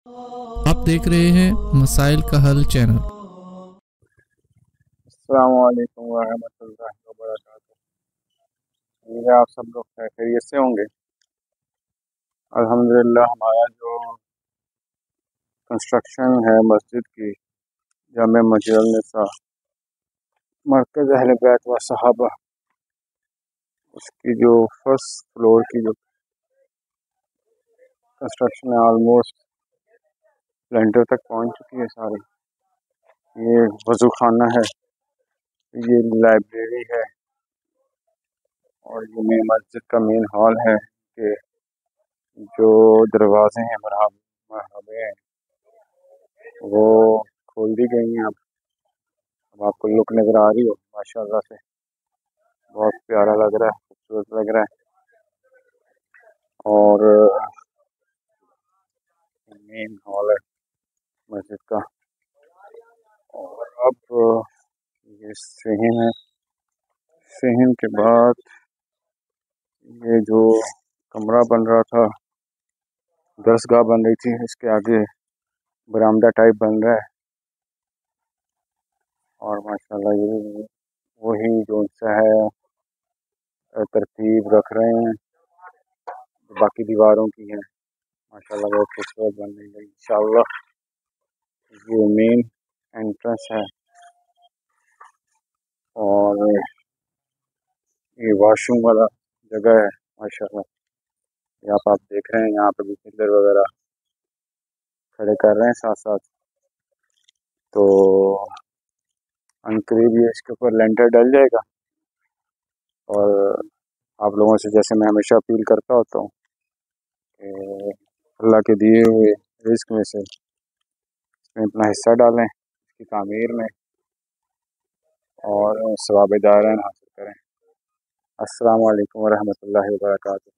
آپ دیکھ رہے ہیں مسائل کا حل چینل۔ السلام علیکم ورحمۃ اللہ وبرکاتہ۔ امید ہے آپ سب لوگ خیریت سے ہوں گے۔ الحمدللہ ہمارا جو کنسٹرکشن ہے مسجد کی، جامع مسجد النساء مرکز اہل بیت و صحابہ، اس کی جو فرسٹ فلور کی جو کنسٹرکشن ہے آلموسٹ لینٹر تک پہنچ چکی ہے ساری۔ یہ وضو خانہ ہے، یہ لائبریری ہے، اور یہ مسجد کا مین ہال ہے کہ جو دروازے ہیں مرحبے ہیں وہ کھول دی گئی ہیں۔ اب آپ کو لک نظر آ رہی ہو، ماشاء اللہ سے بہت پیارا لگ رہا ہے، خوبصورت لگ رہا ہے۔ اور مین ہال ہے مسجد کا۔ اور اب یہ صحن ہے، صحن کے بعد یہ جو کمرہ بن رہا تھا، درسگاہ بن رہی تھی، اس کے آگے برآمدہ ٹائپ بن رہا ہے۔ اور ماشاءاللہ یہ وہی جو سا ہے ترتیب رکھ رہے ہیں، باقی دیواروں کی ہیں، ماشاءاللہ بہت خوبصورت بن رہی ہے انشاءاللہ۔ یہ مین انٹرنس ہے، اور یہ واش روم والا جگہ ہے ماشاءاللہ۔ یہاں پہ آپ دیکھ رہے ہیں، یہاں پہ بھی پلر وغیرہ کھڑے کر رہے ہیں ساتھ ساتھ۔ تو عنقریب یہ اس کے اوپر لینٹر ڈل جائے گا۔ اور آپ لوگوں سے جیسے میں ہمیشہ اپیل کرتا ہوتا ہوں کہ اللہ کے دیے ہوئے رزق میں سے اس میں اپنا حصہ ڈالیں اس کی تعمیر میں، اور ثواب دارین حاصل کریں۔ السلام علیکم ورحمۃ اللہ وبرکاتہ۔